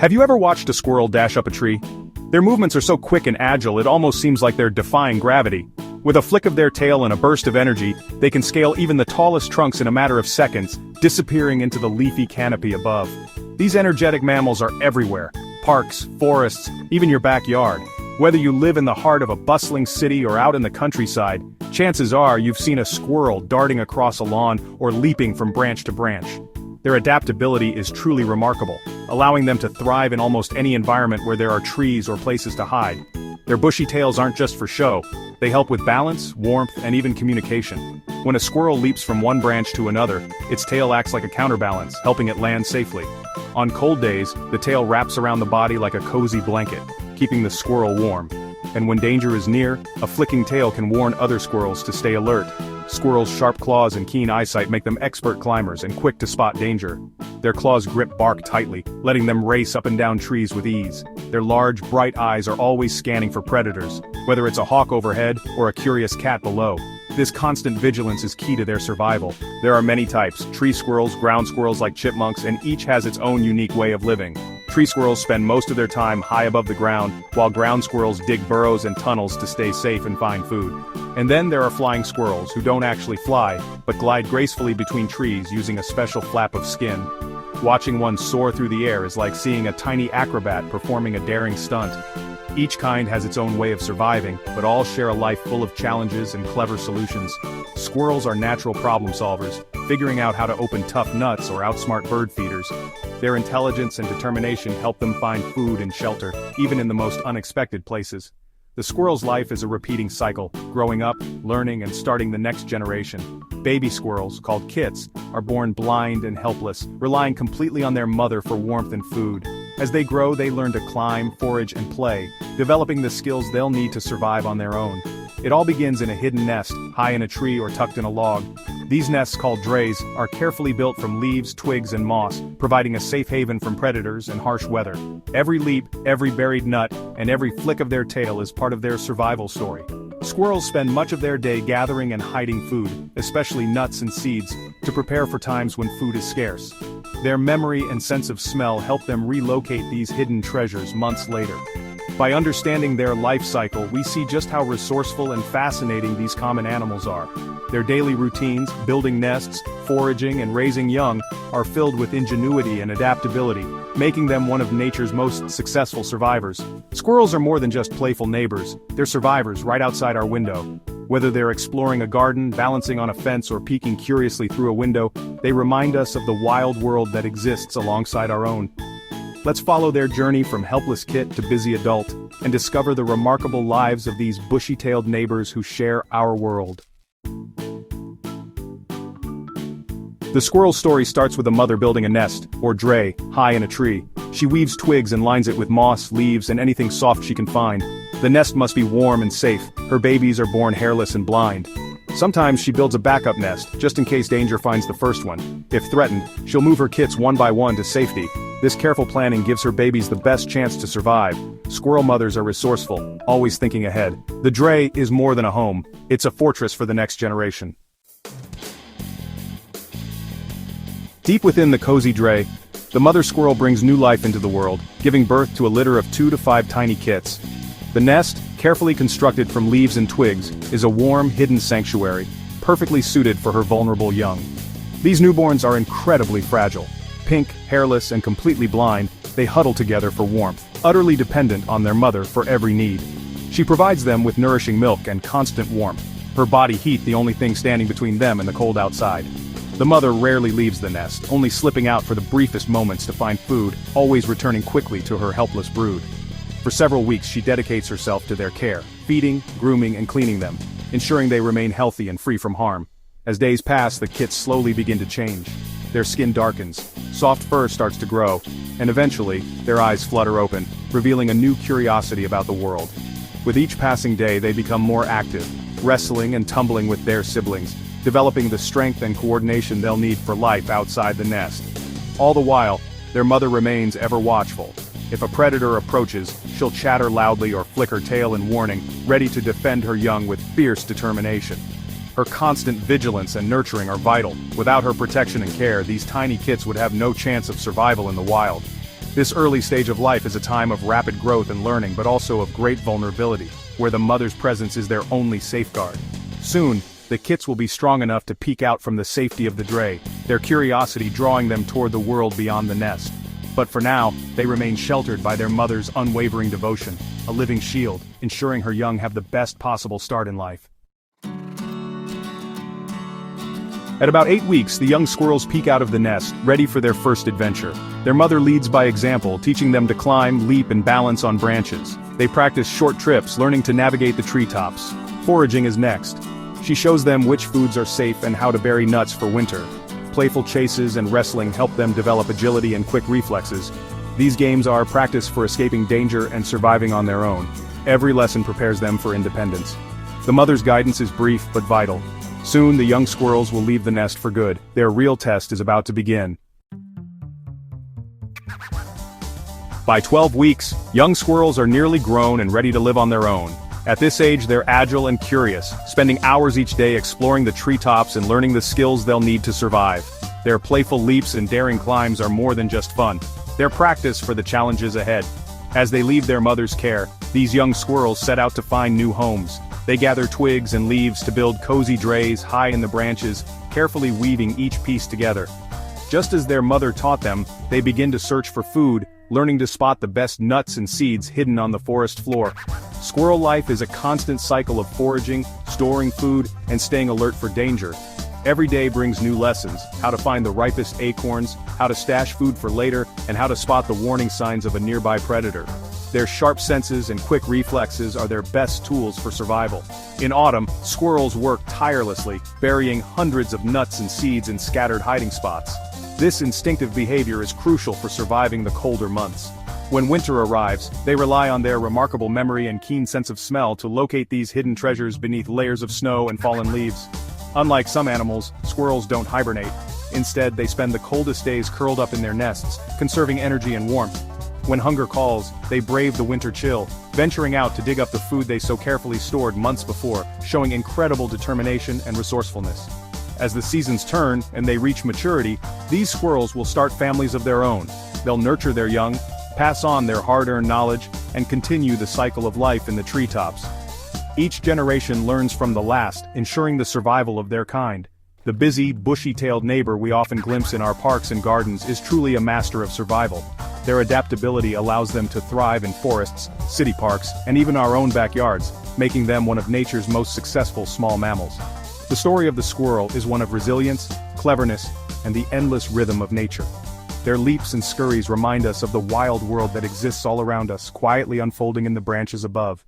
Have you ever watched a squirrel dash up a tree? Their movements are so quick and agile it almost seems like they're defying gravity. With a flick of their tail and a burst of energy, they can scale even the tallest trunks in a matter of seconds, disappearing into the leafy canopy above. These energetic mammals are everywhere. Parks, forests, even your backyard. Whether you live in the heart of a bustling city or out in the countryside, chances are you've seen a squirrel darting across a lawn or leaping from branch to branch. Their adaptability is truly remarkable, allowing them to thrive in almost any environment where there are trees or places to hide. Their bushy tails aren't just for show, they help with balance, warmth, and even communication. When a squirrel leaps from one branch to another, its tail acts like a counterbalance, helping it land safely. On cold days, the tail wraps around the body like a cozy blanket, keeping the squirrel warm. And when danger is near, a flicking tail can warn other squirrels to stay alert. Squirrels' sharp claws and keen eyesight make them expert climbers and quick to spot danger. Their claws grip bark tightly, letting them race up and down trees with ease. Their large, bright eyes are always scanning for predators, whether it's a hawk overhead or a curious cat below. This constant vigilance is key to their survival. There are many types: tree squirrels, ground squirrels like chipmunks, and each has its own unique way of living. Tree squirrels spend most of their time high above the ground, while ground squirrels dig burrows and tunnels to stay safe and find food. And then there are flying squirrels who don't actually fly, but glide gracefully between trees using a special flap of skin. Watching one soar through the air is like seeing a tiny acrobat performing a daring stunt. Each kind has its own way of surviving, but all share a life full of challenges and clever solutions. Squirrels are natural problem solvers, figuring out how to open tough nuts or outsmart bird feeders. Their intelligence and determination help them find food and shelter, even in the most unexpected places. The squirrel's life is a repeating cycle, growing up, learning, and starting the next generation. Baby squirrels, called kits, are born blind and helpless, relying completely on their mother for warmth and food. As they grow, they learn to climb, forage, and play, developing the skills they'll need to survive on their own. It all begins in a hidden nest, high in a tree or tucked in a log. These nests, called drays, are carefully built from leaves, twigs, and moss, providing a safe haven from predators and harsh weather. Every leap, every buried nut, and every flick of their tail is part of their survival story. Squirrels spend much of their day gathering and hiding food, especially nuts and seeds, to prepare for times when food is scarce. Their memory and sense of smell help them relocate these hidden treasures months later. By understanding their life cycle, we see just how resourceful and fascinating these common animals are. Their daily routines, building nests, foraging, and raising young, are filled with ingenuity and adaptability, making them one of nature's most successful survivors. Squirrels are more than just playful neighbors, they're survivors right outside our window. Whether they're exploring a garden, balancing on a fence, or peeking curiously through a window, they remind us of the wild world that exists alongside our own. Let's follow their journey from helpless kit to busy adult, and discover the remarkable lives of these bushy-tailed neighbors who share our world. The squirrel story starts with a mother building a nest, or dray, high in a tree. She weaves twigs and lines it with moss, leaves, and anything soft she can find. The nest must be warm and safe. Her babies are born hairless and blind. Sometimes she builds a backup nest, just in case danger finds the first one. If threatened, she'll move her kits one by one to safety. This careful planning gives her babies the best chance to survive. Squirrel mothers are resourceful, always thinking ahead. The dray is more than a home, it's a fortress for the next generation. Deep within the cozy dray, the mother squirrel brings new life into the world, giving birth to a litter of 2 to 5 tiny kits. The nest, carefully constructed from leaves and twigs, is a warm, hidden sanctuary, perfectly suited for her vulnerable young. These newborns are incredibly fragile. Pink, hairless, and completely blind, they huddle together for warmth, utterly dependent on their mother for every need. She provides them with nourishing milk and constant warmth, her body heat the only thing standing between them and the cold outside. The mother rarely leaves the nest, only slipping out for the briefest moments to find food, always returning quickly to her helpless brood. For several weeks she dedicates herself to their care, feeding, grooming, and cleaning them, ensuring they remain healthy and free from harm. As days pass, the kits slowly begin to change. Their skin darkens, soft fur starts to grow, and eventually, their eyes flutter open, revealing a new curiosity about the world. With each passing day they become more active, wrestling and tumbling with their siblings, developing the strength and coordination they'll need for life outside the nest. All the while, their mother remains ever watchful. If a predator approaches, she'll chatter loudly or flick her tail in warning, ready to defend her young with fierce determination. Her constant vigilance and nurturing are vital. Without her protection and care, these tiny kits would have no chance of survival in the wild. This early stage of life is a time of rapid growth and learning, but also of great vulnerability, where the mother's presence is their only safeguard. Soon, the kits will be strong enough to peek out from the safety of the dray, their curiosity drawing them toward the world beyond the nest. But for now, they remain sheltered by their mother's unwavering devotion, a living shield, ensuring her young have the best possible start in life. At about 8 weeks, the young squirrels peek out of the nest, ready for their first adventure. Their mother leads by example, teaching them to climb, leap, and balance on branches. They practice short trips, learning to navigate the treetops. Foraging is next. She shows them which foods are safe and how to bury nuts for winter. Playful chases and wrestling help them develop agility and quick reflexes. These games are practice for escaping danger and surviving on their own. Every lesson prepares them for independence. The mother's guidance is brief but vital. Soon the young squirrels will leave the nest for good. Their real test is about to begin. By 12 weeks, young squirrels are nearly grown and ready to live on their own. At this age, they're agile and curious, spending hours each day exploring the treetops and learning the skills they'll need to survive. Their playful leaps and daring climbs are more than just fun. They're practice for the challenges ahead. As they leave their mother's care, these young squirrels set out to find new homes. They gather twigs and leaves to build cozy drays high in the branches, carefully weaving each piece together. Just as their mother taught them, they begin to search for food, learning to spot the best nuts and seeds hidden on the forest floor. Squirrel life is a constant cycle of foraging, storing food, and staying alert for danger. Every day brings new lessons: how to find the ripest acorns, how to stash food for later, and how to spot the warning signs of a nearby predator. Their sharp senses and quick reflexes are their best tools for survival. In autumn, squirrels work tirelessly, burying hundreds of nuts and seeds in scattered hiding spots. This instinctive behavior is crucial for surviving the colder months. When winter arrives, they rely on their remarkable memory and keen sense of smell to locate these hidden treasures beneath layers of snow and fallen leaves. Unlike some animals, squirrels don't hibernate. Instead, they spend the coldest days curled up in their nests, conserving energy and warmth. When hunger calls, they brave the winter chill, venturing out to dig up the food they so carefully stored months before, showing incredible determination and resourcefulness. As the seasons turn and they reach maturity, these squirrels will start families of their own. They'll nurture their young, pass on their hard-earned knowledge, and continue the cycle of life in the treetops. Each generation learns from the last, ensuring the survival of their kind. The busy, bushy-tailed neighbor we often glimpse in our parks and gardens is truly a master of survival. Their adaptability allows them to thrive in forests, city parks, and even our own backyards, making them one of nature's most successful small mammals. The story of the squirrel is one of resilience, cleverness, and the endless rhythm of nature. Their leaps and scurries remind us of the wild world that exists all around us, quietly unfolding in the branches above.